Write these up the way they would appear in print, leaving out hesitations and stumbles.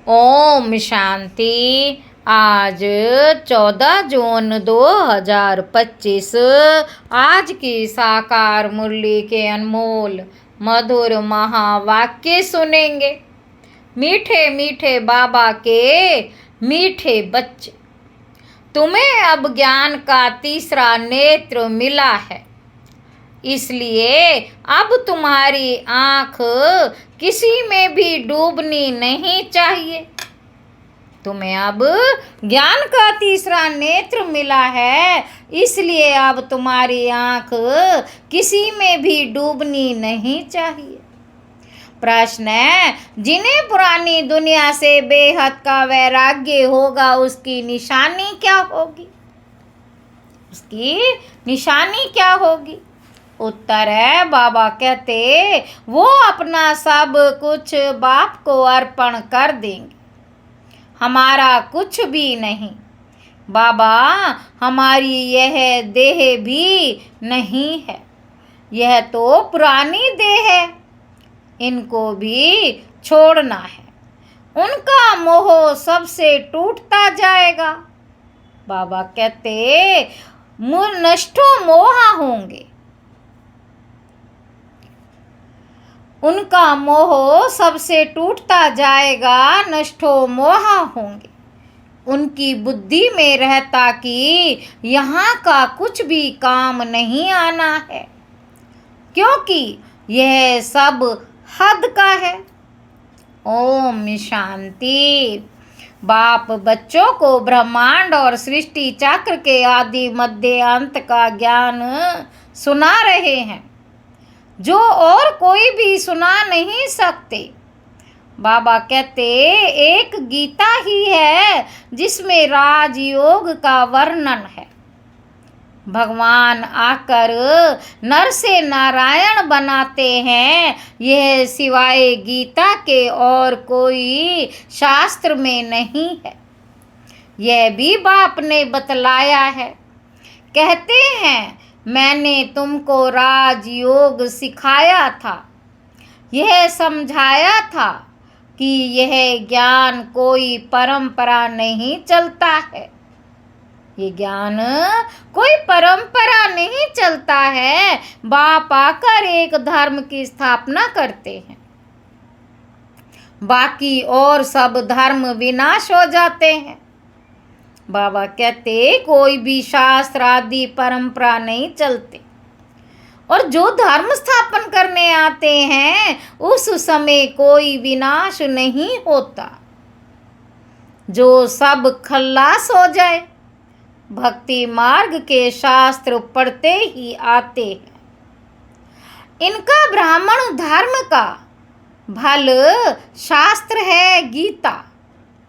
ओम शांति। आज 14 जून 2025 आज की साकार मुरली के अनमोल मधुर महावाक्य सुनेंगे। मीठे मीठे बाबा के मीठे बच्चे, तुम्हें अब ज्ञान का तीसरा नेत्र मिला है, इसलिए अब तुम्हारी आँख किसी में भी डूबनी नहीं चाहिए। तुम्हें अब ज्ञान का तीसरा नेत्र मिला है, इसलिए अब तुम्हारी आँख किसी में भी डूबनी नहीं चाहिए। प्रश्न है, जिन्हें पुरानी दुनिया से बेहद का वैराग्य होगा, उसकी निशानी क्या होगी? उसकी निशानी क्या होगी? उत्तर है, बाबा कहते वो अपना सब कुछ बाप को अर्पण कर देंगे, हमारा कुछ भी नहीं। बाबा, हमारी यह देह भी नहीं है, यह तो पुरानी देह है, इनको भी छोड़ना है। उनका मोह सबसे टूटता जाएगा। बाबा कहते नष्टो मोहा होंगे, उनका मोह सबसे टूटता जाएगा, नष्टो मोहा होंगे। उनकी बुद्धि में रहता कि यहाँ का कुछ भी काम नहीं आना है, क्योंकि यह सब हद का है। ओम शांति। बाप बच्चों को ब्रह्मांड और सृष्टि चक्र के आदि मध्य अंत का ज्ञान सुना रहे हैं, जो और कोई भी सुना नहीं सकते। बाबा कहते एक गीता ही है जिसमें राजयोग का वर्णन है। भगवान आकर नर से नारायण बनाते हैं, यह सिवाय गीता के और कोई शास्त्र में नहीं है। यह भी बाप ने बतलाया है। कहते हैं, मैंने तुमको राजयोग सिखाया था, यह समझाया था कि यह ज्ञान कोई परंपरा नहीं चलता है। ये ज्ञान कोई परंपरा नहीं चलता है। बाप आकर एक धर्म की स्थापना करते हैं, बाकी और सब धर्म विनाश हो जाते हैं। बाबा कहते कोई भी शास्त्र आदि परंपरा नहीं चलते, और जो धर्म स्थापन करने आते हैं उस समय कोई विनाश नहीं होता। जो सब खल्लास हो जाए, भक्ति मार्ग के शास्त्र पढ़ते ही आते हैं। इनका ब्राह्मण धर्म का भल शास्त्र है गीता।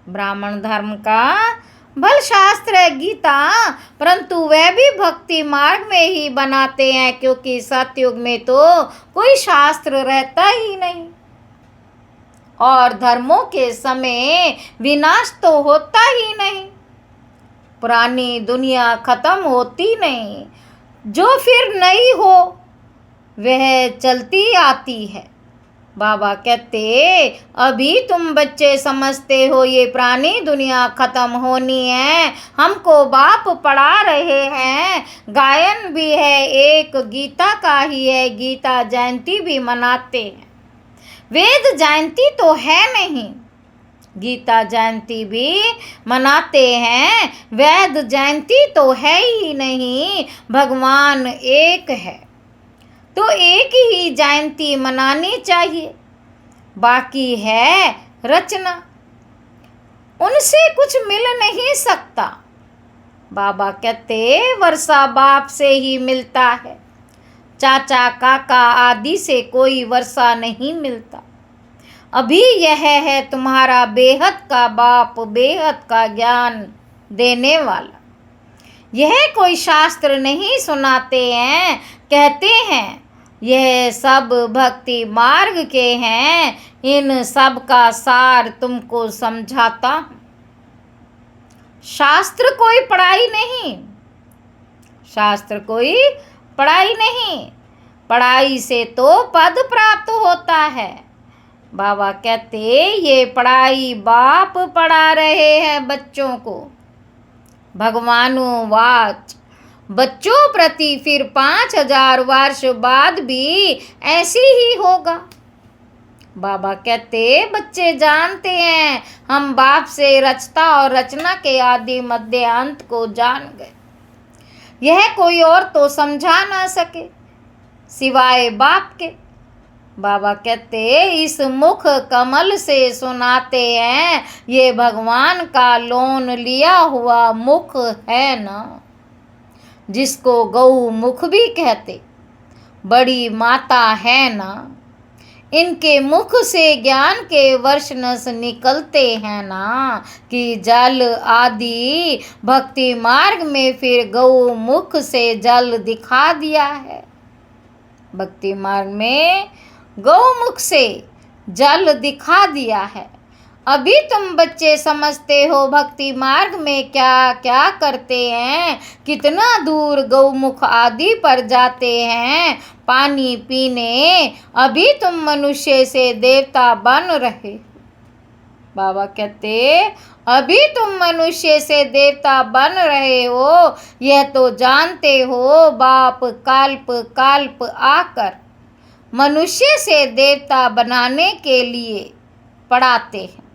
ब्राह्मण धर्म का भल शास्त्र है गीता, परंतु वह भी भक्ति मार्ग में ही बनाते हैं, क्योंकि सतयुग में तो कोई शास्त्र रहता ही नहीं, और धर्मों के समय विनाश तो होता ही नहीं। पुरानी दुनिया खत्म होती नहीं, जो फिर नई हो वह चलती आती है। बाबा कहते अभी तुम बच्चे समझते हो ये पुरानी दुनिया खत्म होनी है, हमको बाप पढ़ा रहे हैं। गायन भी है एक गीता का ही है, गीता जयंती भी मनाते हैं। वेद जयंती तो है नहीं, गीता जयंती भी मनाते हैं। वेद जयंती तो है ही नहीं, भगवान एक है, तो एक ही जयंती मनानी चाहिए। बाकी है रचना, उनसे कुछ मिल नहीं सकता। बाबा कहते वर्षा बाप से ही मिलता है, चाचा काका आदि से कोई वर्षा नहीं मिलता। अभी यह है तुम्हारा बेहद का बाप, बेहद का ज्ञान देने वाला। यह कोई शास्त्र नहीं सुनाते हैं, कहते हैं यह सब भक्ति मार्ग के हैं, इन सब का सार तुमको समझाता हूँ। शास्त्र कोई पढ़ाई नहीं, शास्त्र कोई पढ़ाई नहीं। पढ़ाई से तो पद प्राप्त होता है, बाबा कहते ये पढ़ाई बाप पढ़ा रहे हैं बच्चों को। भगवानुवाच बच्चों प्रति फिर 5000 वर्ष बाद भी ऐसी ही होगा। बाबा कहते बच्चे जानते हैं हम बाप से रचता और रचना के आदि मध्य अंत को जान गए। यह कोई और तो समझा ना सके सिवाय बाप के। बाबा कहते इस मुख कमल से सुनाते हैं ये भगवान का लोन लिया हुआ मुख है ना, जिसको गौ मुख भी कहते, बड़ी माता है ना। इनके मुख से ज्ञान के वर्षनस निकलते हैं ना, कि जल आदि भक्ति मार्ग में फिर गौ मुख से जल दिखा दिया है। भक्ति मार्ग में गौमुख से जल दिखा दिया है। अभी तुम बच्चे समझते हो भक्ति मार्ग में क्या क्या करते हैं, कितना दूर गौमुख आदि पर जाते हैं पानी पीने। अभी तुम मनुष्य से देवता बन रहे। बाबा कहते अभी तुम मनुष्य से देवता बन रहे हो, यह तो जानते हो बाप कल्प कल्प आकर मनुष्य से देवता बनाने के लिए पढ़ाते हैं।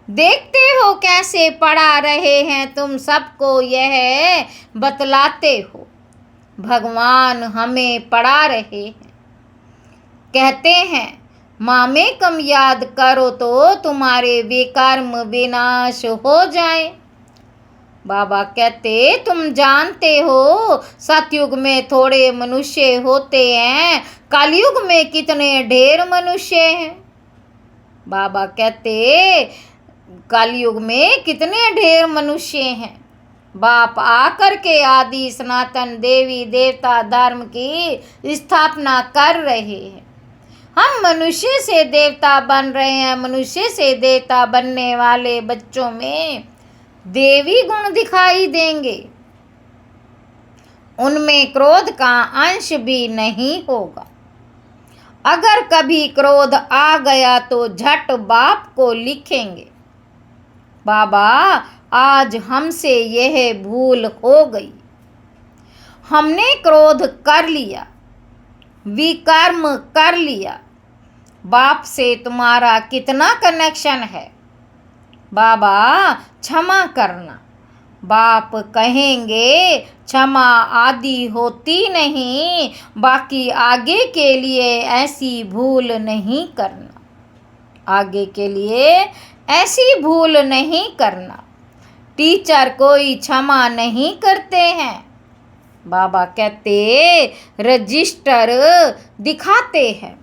देखते हो कैसे पढ़ा रहे हैं, तुम सबको यह बतलाते हो भगवान हमें पढ़ा रहे हैं। कहते हैं मामेकम याद करो तो तुम्हारे विकर्म विनाश हो जाए। बाबा कहते तुम जानते हो सतयुग में थोड़े मनुष्य होते हैं, कलयुग में कितने ढेर मनुष्य हैं। बाबा कहते कलयुग में कितने ढेर मनुष्य हैं। बाप आकर के आदि सनातन देवी देवता धर्म की स्थापना कर रहे हैं। हम मनुष्य से देवता बन रहे हैं। मनुष्य से देवता बनने वाले बच्चों में देवी गुण दिखाई देंगे, उनमें क्रोध का अंश भी नहीं होगा। अगर कभी क्रोध आ गया तो झट बाप को लिखेंगे बाबा आज हमसे यह भूल हो गई, हमने क्रोध कर लिया, विकर्म कर लिया। बाप से तुम्हारा कितना कनेक्शन है, बाबा क्षमा करना। बाप कहेंगे क्षमा आदि होती नहीं, बाकी आगे के लिए ऐसी भूल नहीं करना, आगे के लिए ऐसी भूल नहीं करना। टीचर कोई क्षमा नहीं करते हैं। बाबा कहते रजिस्टर दिखाते हैं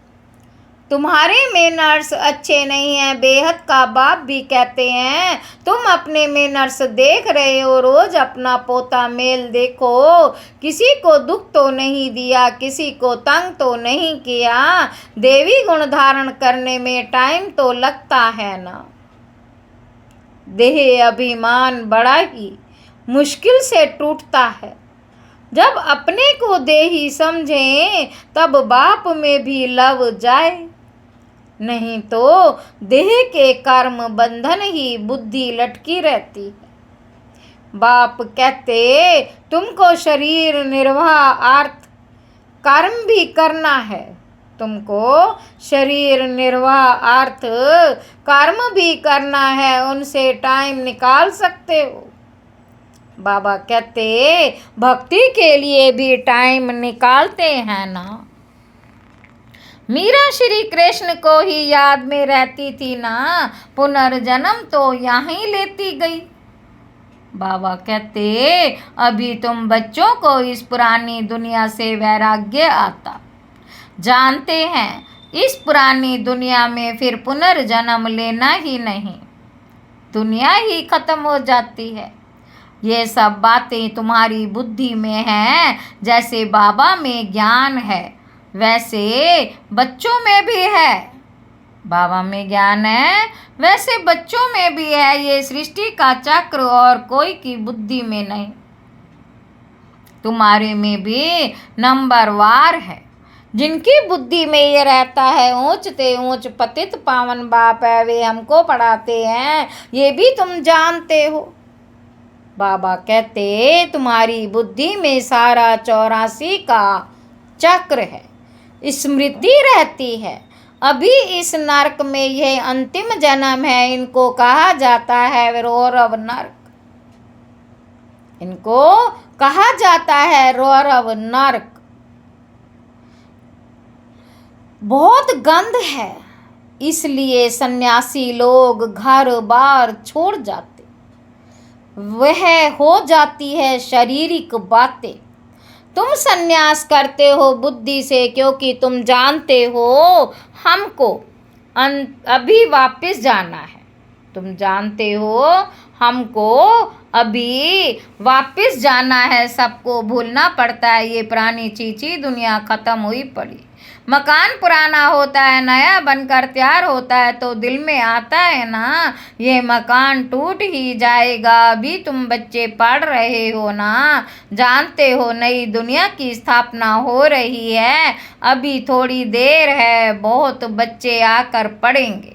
तुम्हारे मैनर्स अच्छे नहीं हैं। बेहद का बाप भी कहते हैं तुम अपने मैनर्स देख रहे हो, रोज अपना पोता मेल देखो, किसी को दुख तो नहीं दिया, किसी को तंग तो नहीं किया। देवी गुण धारण करने में टाइम तो लगता है ना। देह अभिमान बड़ा ही मुश्किल से टूटता है। जब अपने को देही समझें तब बाप में भी लव जाए, नहीं तो देह के कर्म बंधन ही बुद्धि लटकी रहती है। बाप कहते तुमको शरीर निर्वाह अर्थ कर्म भी करना है, तुमको शरीर निर्वाह अर्थ कर्म भी करना है, उनसे टाइम निकाल सकते हो। बाबा कहते भक्ति के लिए भी टाइम निकालते हैं ना। मीरा श्री कृष्ण को ही याद में रहती थी ना, पुनर्जन्म तो यहाँ लेती गई। बाबा कहते अभी तुम बच्चों को इस पुरानी दुनिया से वैराग्य आता, जानते हैं इस पुरानी दुनिया में फिर पुनर्जन्म लेना ही नहीं, दुनिया ही खत्म हो जाती है। ये सब बातें तुम्हारी बुद्धि में हैं, जैसे बाबा में ज्ञान है वैसे बच्चों में भी है। बाबा में ज्ञान है वैसे बच्चों में भी है। ये सृष्टि का चक्र और कोई की बुद्धि में नहीं, तुम्हारे में भी नंबरवार है। जिनकी बुद्धि में ये रहता है ऊंच ते ऊंच पतित पावन बाप है, वे हमको पढ़ाते हैं, ये भी तुम जानते हो। बाबा कहते तुम्हारी बुद्धि में सारा 84 का चक्र है, स्मृति रहती है। अभी इस नरक में यह अंतिम जन्म है, इनको कहा जाता है रौरव नरक, इनको कहा जाता है रौरव नरक। बहुत गंध है, इसलिए सन्यासी लोग घर बार छोड़ जाते, वह हो जाती है शारीरिक बातें। तुम सन्यास करते हो बुद्धि से, क्योंकि तुम जानते हो हमको अभी वापस जाना है। तुम जानते हो हमको अभी वापस जाना है, सबको भूलना पड़ता है। ये पुरानी चीची दुनिया खत्म हुई पड़ी। मकान पुराना होता है, नया बनकर तैयार होता है, तो दिल में आता है ना ये मकान टूट ही जाएगा। अभी तुम बच्चे पढ़ रहे हो ना, जानते हो नई दुनिया की स्थापना हो रही है, अभी थोड़ी देर है, बहुत बच्चे आकर पढ़ेंगे।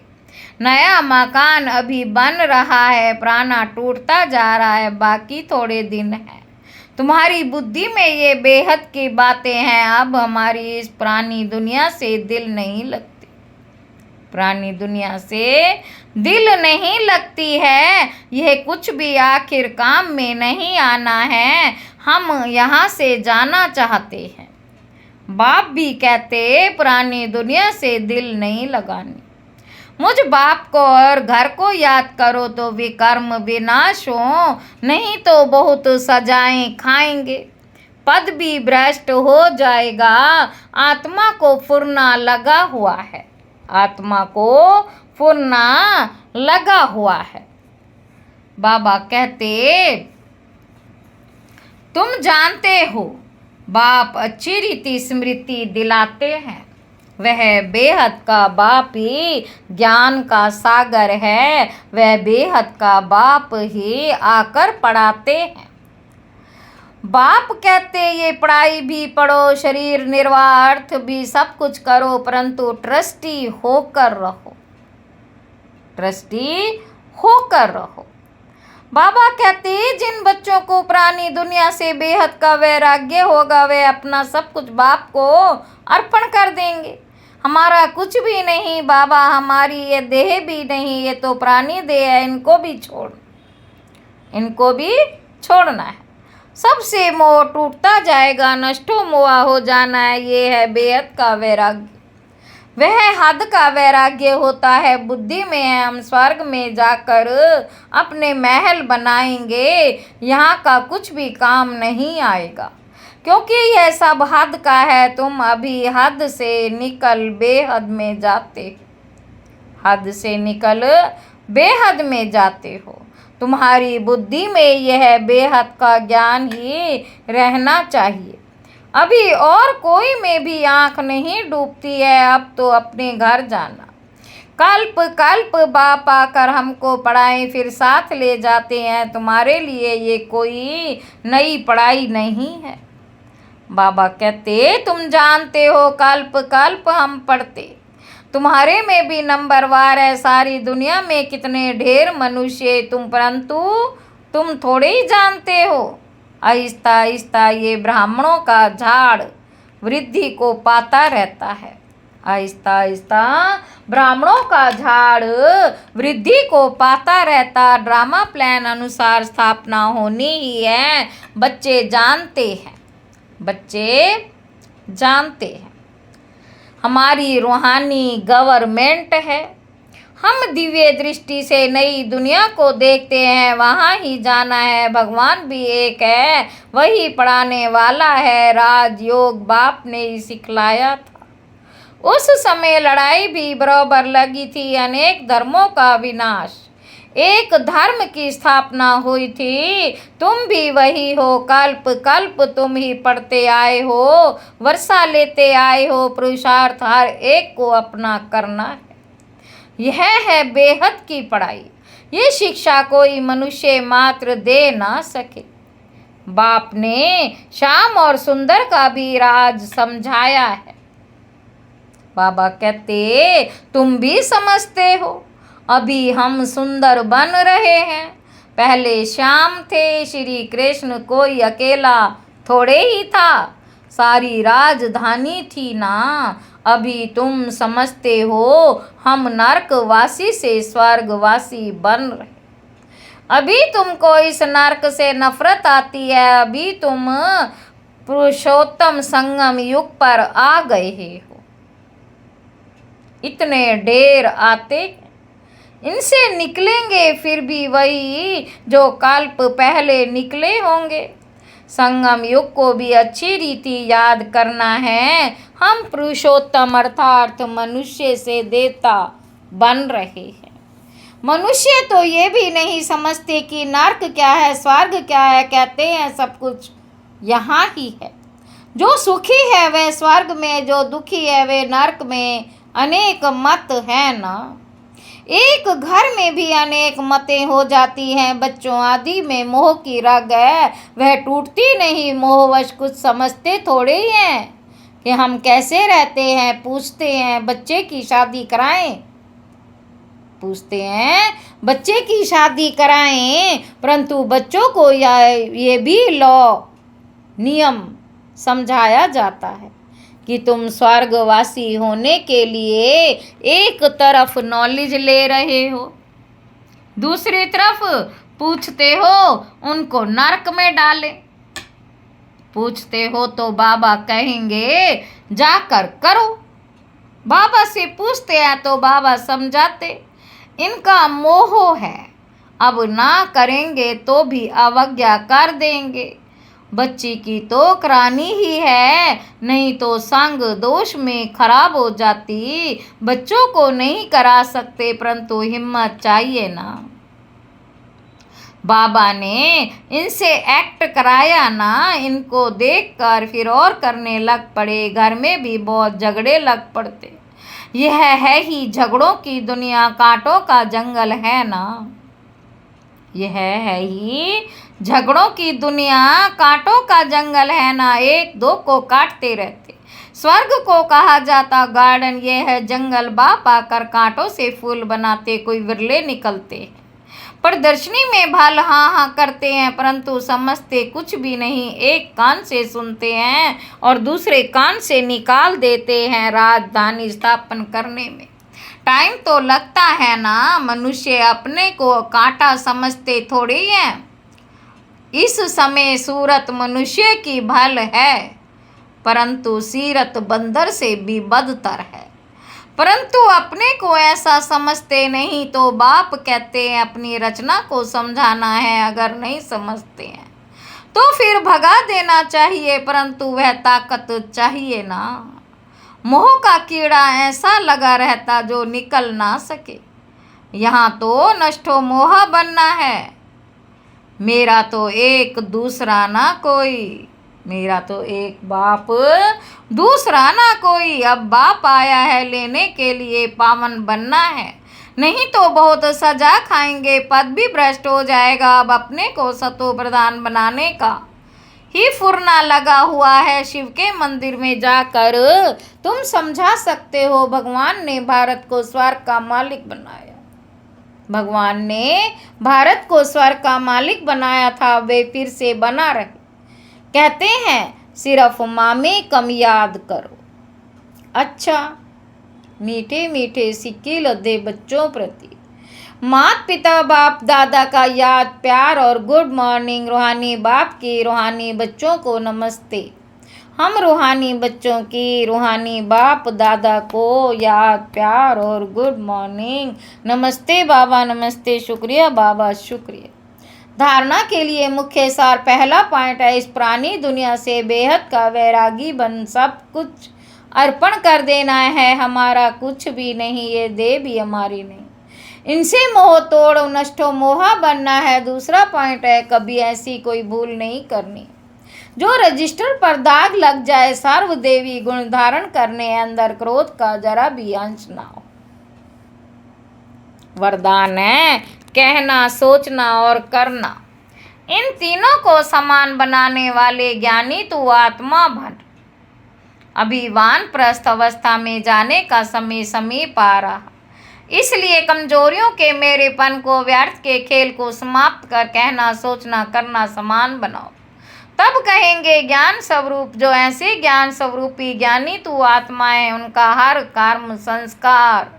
नया मकान अभी बन रहा है, पुराना टूटता जा रहा है, बाकी थोड़े दिन है। तुम्हारी बुद्धि में ये बेहद की बातें हैं। अब हमारी इस पुरानी दुनिया से दिल नहीं लगती, पुरानी दुनिया से दिल नहीं लगती है। यह कुछ भी आखिर काम में नहीं आना है, हम यहाँ से जाना चाहते हैं। बाप भी कहते पुरानी दुनिया से दिल नहीं लगानी। मुझ बाप को और घर को याद करो तो विकर्म विनाश हो, नहीं तो बहुत सजाएं खाएंगे, पद भी भ्रष्ट हो जाएगा। आत्मा को फुरना लगा हुआ है, आत्मा को फुरना लगा हुआ है। बाबा कहते तुम जानते हो बाप अच्छी रीति स्मृति दिलाते हैं, वह बेहद का बाप ही ज्ञान का सागर है, वह बेहद का बाप ही आकर पढ़ाते हैं। बाप कहते ये पढ़ाई भी पढ़ो, शरीर निर्वाह अर्थ भी सब कुछ करो, परंतु ट्रस्टी होकर रहो, ट्रस्टी होकर रहो। बाबा कहते जिन बच्चों को पुरानी दुनिया से बेहद का वैराग्य होगा, वे अपना सब कुछ बाप को अर्पण कर देंगे। हमारा कुछ भी नहीं बाबा, हमारी ये देह भी नहीं, ये तो पुरानी देह है, इनको भी छोड़ना है। सबसे मोह टूटता जाएगा, नष्टो मोहा हो जाना है, ये है बेहद का वैराग्य। वह हद का वैराग्य होता है बुद्धि में है। हम स्वर्ग में जाकर अपने महल बनाएंगे, यहाँ का कुछ भी काम नहीं आएगा, क्योंकि यह सब हद का है। तुम अभी हद से निकल बेहद में जाते हो, हद से निकल बेहद में जाते हो। तुम्हारी बुद्धि में यह बेहद का ज्ञान ही रहना चाहिए। अभी और कोई में भी आँख नहीं डूबती है, अब तो अपने घर जाना। कल्प कल्प बाप आकर हमको पढ़ाएं, फिर साथ ले जाते हैं। तुम्हारे लिए ये कोई नई पढ़ाई नहीं है। बाबा कहते तुम जानते हो कल्प कल्प हम पढ़ते, तुम्हारे में भी नंबरवार है। सारी दुनिया में कितने ढेर मनुष्य तुम, परंतु तुम थोड़े ही जानते हो। आहिस्ता आहिस्ता ये ब्राह्मणों का झाड़ वृद्धि को पाता रहता है, आहिस्ता आहिस्ता ब्राह्मणों का झाड़ वृद्धि को पाता रहता। ड्रामा प्लान अनुसार स्थापना होनी ही है। बच्चे जानते हैं, बच्चे जानते हैं हमारी रूहानी गवर्नमेंट है। हम दिव्य दृष्टि से नई दुनिया को देखते हैं, वहाँ ही जाना है। भगवान भी एक है, वही पढ़ाने वाला है। राजयोग बाप ने ही सिखलाया था। उस समय लड़ाई भी बराबर लगी थी, अनेक धर्मों का विनाश, एक धर्म की स्थापना हुई थी। तुम भी वही हो, कल्प कल्प तुम ही पढ़ते आए हो, वर्षा लेते आए हो। पुरुषार्थ हर एक को अपना करना है, यह है बेहद की पढ़ाई। ये शिक्षा कोई मनुष्य मात्र दे ना सके। बाप ने श्याम और सुंदर का भी राज समझाया है। बाबा कहते तुम भी समझते हो, अभी हम सुंदर बन रहे हैं। पहले श्याम थे श्री कृष्ण, कोई अकेला थोड़े ही था, सारी राजधानी थी ना। अभी तुम समझते हो हम नरकवासी से स्वर्गवासी बन रहे। अभी तुमको इस नरक से नफरत आती है, अभी तुम पुरुषोत्तम संगम युग पर आ गए हो। इतने ढेर आते, इनसे निकलेंगे फिर भी वही जो कल्प पहले निकले होंगे। संगम युग को भी अच्छी रीति याद करना है। हम पुरुषोत्तम अर्थात मनुष्य से देवता बन रहे हैं। मनुष्य तो ये भी नहीं समझते कि नर्क क्या है, स्वर्ग क्या है। कहते हैं सब कुछ यहाँ ही है। जो सुखी है वह स्वर्ग में, जो दुखी है वह नर्क में। अनेक मत है ना, एक घर में भी अनेक मतें हो जाती हैं। बच्चों आदि में मोह की रग है, वह टूटती नहीं। मोहवश कुछ समझते थोड़े ही हैं कि हम कैसे रहते हैं। पूछते हैं बच्चे की शादी कराएं, पूछते हैं बच्चे की शादी कराएं, परंतु बच्चों को ये भी लॉ नियम समझाया जाता है कि तुम स्वर्गवासी होने के लिए एक तरफ नॉलेज ले रहे हो, दूसरी तरफ पूछते हो उनको नरक में डालें। पूछते हो तो बाबा कहेंगे जाकर करो, बाबा से पूछते हैं तो बाबा समझाते इनका मोह है, अब ना करेंगे तो भी अवज्ञा कर देंगे। बच्ची की तो करानी ही है, नहीं तो संग दोष में खराब हो जाती। बच्चों को नहीं करा सकते, परंतु हिम्मत चाहिए ना। बाबा ने इनसे एक्ट कराया ना, इनको देखकर फिर और करने लग पड़े। घर में भी बहुत झगड़े लग पड़ते। यह है ही झगड़ों की दुनिया, कांटों का जंगल है ना। यह है ही झगड़ों की दुनिया, कांटों का जंगल है ना। एक दो को काटते रहते। स्वर्ग को कहा जाता गार्डन, यह है जंगल। बाप आकर कांटों से फूल बनाते, कोई विरले निकलते हैं। प्रदर्शनी में भाल हाँ हाँ करते हैं, परंतु समझते कुछ भी नहीं। एक कान से सुनते हैं और दूसरे कान से निकाल देते हैं। राजधानी स्थापन करने में टाइम तो लगता है ना। मनुष्य अपने को कांटा समझते थोड़ी हैं। इस समय सूरत मनुष्य की भल है, परंतु सीरत बंदर से भी बदतर है। परंतु अपने को ऐसा समझते नहीं, तो बाप कहते हैं अपनी रचना को समझाना है। अगर नहीं समझते हैं तो फिर भगा देना चाहिए, परंतु वह ताकत चाहिए ना। मोह का कीड़ा ऐसा लगा रहता जो निकल ना सके। यहाँ तो नष्टो मोह बनना है। मेरा तो एक दूसरा ना कोई, मेरा तो एक बाप दूसरा ना कोई। अब बाप आया है लेने के लिए, पावन बनना है, नहीं तो बहुत सजा खाएंगे। पद भी भ्रष्ट हो जाएगा। अब अपने को सतो प्रधान बनाने का ही फुरना लगा हुआ है। शिव के मंदिर में जाकर तुम समझा सकते हो। भगवान ने भारत को स्वर्ग का मालिक बनाया। भगवान ने भारत को स्वर्ग का मालिक बनाया था, वे फिर से बना रहे। कहते हैं सिर्फ मामे कम याद करो। अच्छा, मीठे मीठे सिक्के लदे बच्चों प्रति माता पिता बाप दादा का याद प्यार और गुड मॉर्निंग। रूहानी बाप की रूहानी बच्चों को नमस्ते। हम रूहानी बच्चों की रूहानी बाप दादा को याद प्यार और गुड मॉर्निंग। नमस्ते बाबा, नमस्ते, शुक्रिया बाबा, शुक्रिया। धारणा के लिए मुख्य सार पहला पॉइंट है, इस पुरानी दुनिया से बेहद का वैरागी बन सब कुछ अर्पण कर देना है। हमारा कुछ भी नहीं, ये देह भी हमारी नहीं। इनसे मोह तोड़ नष्टो मोहा बनना है। दूसरा पॉइंट है, कभी ऐसी कोई भूल नहीं करनी जो रजिस्टर पर दाग लग जाए। सर्वदेवी गुण धारण करने, अंदर क्रोध का जरा भी अंश ना हो। वरदान है कहना, सोचना और करना। इन तीनों को समान बनाने वाले ज्ञानी तू आत्मा बन। अभी वानप्रस्थ अवस्था में जाने का समय समीप आ रहा। इसलिए कमजोरियों के मेरेपन को, व्यर्थ के खेल को समाप्त कर कहना, सोचना, करना समान बनाओ। तब कहेंगे ज्ञान स्वरूप, जो ऐसे ज्ञान स्वरूपी ज्ञानी तू आत्मा है, उनका हर कर्म, संस्कार,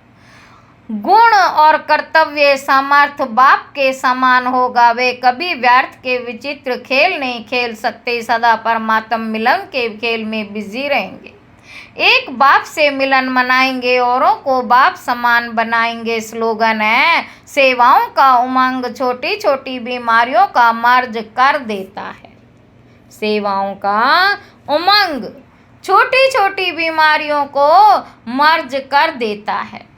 गुण और कर्तव्य सामर्थ्य बाप के समान होगा। वे कभी व्यर्थ के विचित्र खेल नहीं खेल सकते, सदा परमात्म मिलन के खेल में बिजी रहेंगे। एक बाप से मिलन मनाएंगे, औरों को बाप समान बनाएंगे। स्लोगन है, सेवाओं का उमंग छोटी छोटी बीमारियों का मर्ज कर देता है। सेवाओं का उमंग छोटी छोटी बीमारियों को मर्ज कर देता है।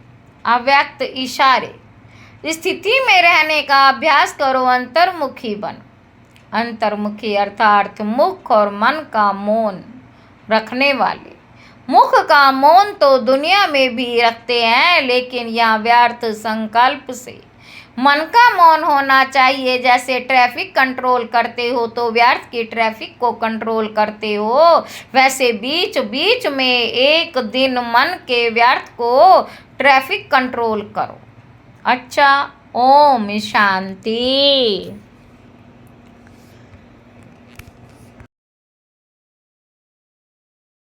अव्यक्त इशारे स्थिति में रहने का अभ्यास करो, अंतर्मुखी बनो। अंतर्मुखी अर्थात मुख और मन का मौन रखने वाले। मुख का मौन तो दुनिया में भी रखते हैं, लेकिन यह व्यर्थ संकल्प से। मन का मौन होना चाहिए। जैसे ट्रैफिक कंट्रोल करते हो तो व्यर्थ की ट्रैफिक को कंट्रोल करते हो, वैसे बीच बीच में एक दिन मन के व्यर्थ को ट्रैफिक कंट्रोल करो। अच्छा, ओम शांति।